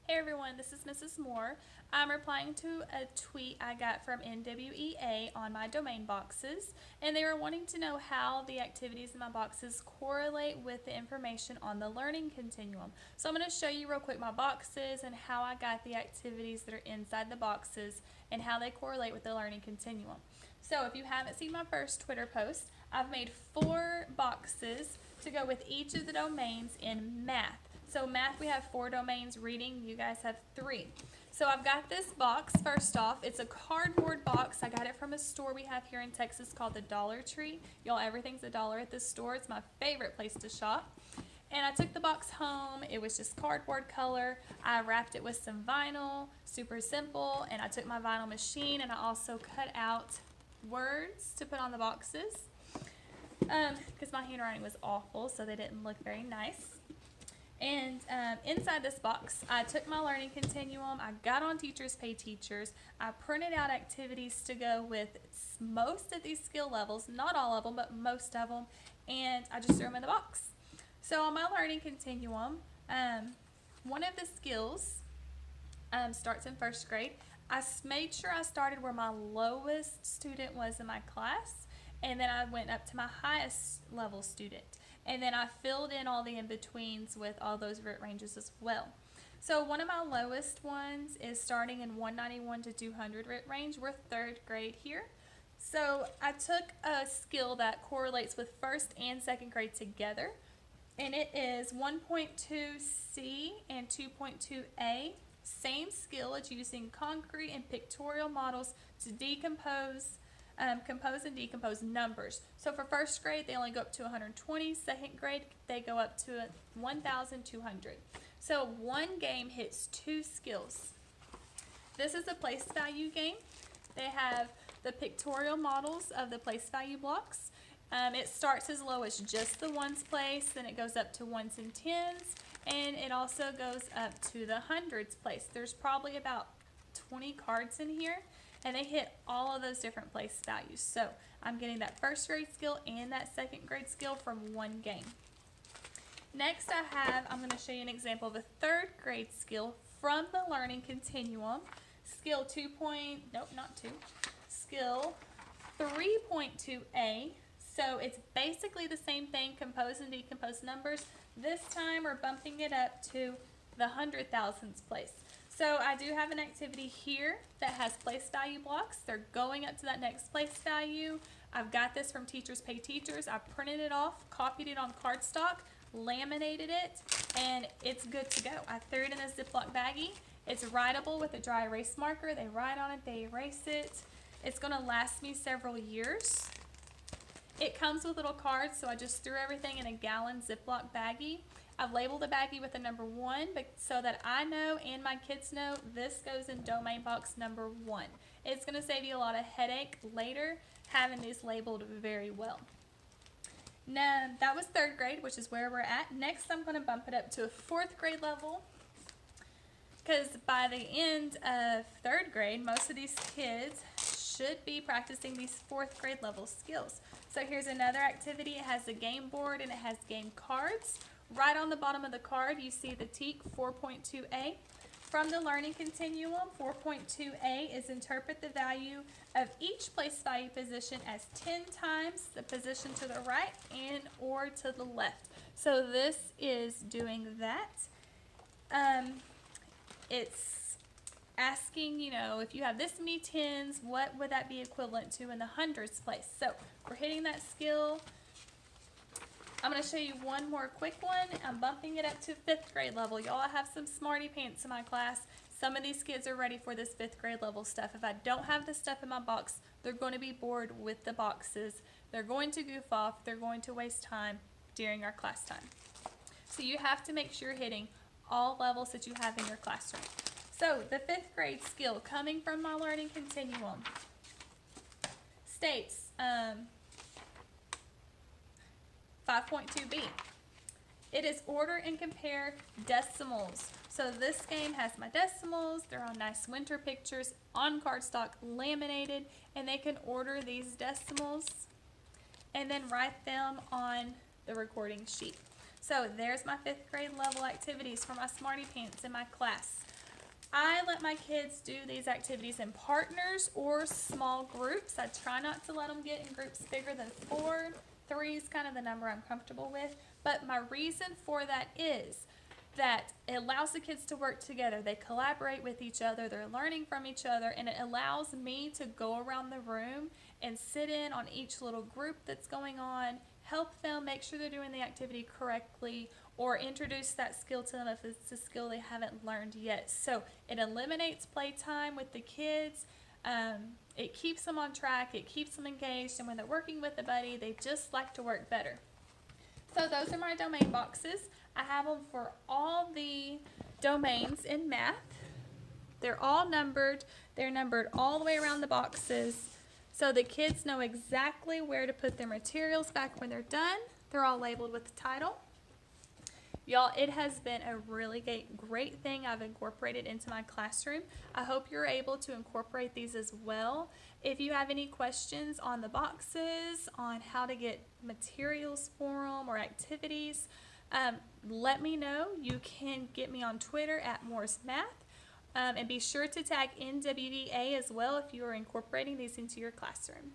Hey everyone, this is Mrs. Moore. I'm replying to a tweet I got from NWEA on my domain boxes, and they were wanting to know how the activities in my boxes correlate with the information on the learning continuum. So I'm going to show you real quick my boxes and how I got the activities that are inside the boxes and how they correlate with the learning continuum. So if you haven't seen my first Twitter post, I've made 4 boxes to go with each of the domains in math. So math, we have 4 domains. Reading, you guys have 3. So I've got this box. First off, it's a cardboard box. I got it from a store we have here in Texas called the Dollar Tree. Y'all, everything's $1 at this store. It's my favorite place to shop. And I took the box home. It was just cardboard color. I wrapped it with some vinyl, super simple. And I took my vinyl machine and I also cut out words to put on the boxes because my handwriting was awful, so they didn't look very nice. And inside this box, I took my learning continuum, I got on Teachers Pay Teachers, I printed out activities to go with most of these skill levels, not all of them, but most of them, and I just threw them in the box. So on my learning continuum, one of the skills starts in first grade. I made sure I started where my lowest student was in my class, and then I went up to my highest level student. And then I filled in all the in-betweens with all those root ranges as well. So one of my lowest ones is starting in 191 to 200 root range. We're 3rd grade here. So I took a skill that correlates with 1st and 2nd grade together. And it is 1.2C and 2.2A. Same skill. It's using concrete and pictorial models to compose and decompose numbers. So for 1st grade, they only go up to 120. 2nd grade, they go up to 1,200. So one game hits 2 skills. This is a place value game. They have the pictorial models of the place value blocks. It starts as low as just the ones place, then it goes up to ones and tens, and it also goes up to the hundreds place. There's probably about 20 cards in here, and they hit all of those different place values. So I'm getting that 1st grade skill and that 2nd grade skill from one game. Next I'm going to show you an example of a 3rd grade skill from the learning continuum. Skill skill 3.2A. So it's basically the same thing, compose and decompose numbers. This time we're bumping it up to the 100,000ths place. So I do have an activity here that has place value blocks. They're going up to that next place value. I've got this from Teachers Pay Teachers. I printed it off, copied it on cardstock, laminated it, and it's good to go. I threw it in a Ziploc baggie. It's writable with a dry erase marker. They write on it, they erase it. It's going to last me several years. It comes with little cards, so I just threw everything in a gallon Ziploc baggie. I've labeled the baggie with a number 1 so that I know and my kids know this goes in domain box number 1. It's going to save you a lot of headache later having these labeled very well. Now, that was 3rd grade, which is where we're at. Next, I'm going to bump it up to a 4th grade level, because by the end of 3rd grade, most of these kids should be practicing these 4th grade level skills. So here's another activity. It has a game board and it has game cards. Right on the bottom of the card, you see the TEK 4.2A. From the learning continuum, 4.2A is interpret the value of each place value position as 10 times the position to the right and or to the left. So this is doing that. It's asking, if you have this many tens, what would that be equivalent to in the hundreds place? So we're hitting that skill. I'm going to show you one more quick one. I'm bumping it up to 5th grade level. Y'all, I have some smarty pants in my class. Some of these kids are ready for this 5th grade level stuff. If I don't have this stuff in my box, they're going to be bored with the boxes. They're going to goof off. They're going to waste time during our class time. So you have to make sure you're hitting all levels that you have in your classroom. So the 5th grade skill coming from my learning continuum states 5.2B. It is order and compare decimals. So this game has my decimals. They're on nice winter pictures on cardstock, laminated, and they can order these decimals and then write them on the recording sheet. So there's my 5th grade level activities for my smarty pants in my class. I let my kids do these activities in partners or small groups. I try not to let them get in groups bigger than 4. 3 is kind of the number I'm comfortable with. But my reason for that is that it allows the kids to work together. They collaborate with each other, they're learning from each other, and it allows me to go around the room and sit in on each little group that's going on, help them make sure they're doing the activity correctly, or introduce that skill to them if it's a skill they haven't learned yet. So it eliminates playtime with the kids. It keeps them on track, it keeps them engaged, and when they're working with a buddy, they just like to work better. So those are my domain boxes. I have them for all the domains in math. They're all numbered. They're numbered all the way around the boxes, so the kids know exactly where to put their materials back when they're done. They're all labeled with the title. Y'all, it has been a really great thing I've incorporated into my classroom. I hope you're able to incorporate these as well. If you have any questions on the boxes, on how to get materials for them or activities, let me know. You can get me on Twitter at Morris Math. And be sure to tag NWEA as well if you are incorporating these into your classroom.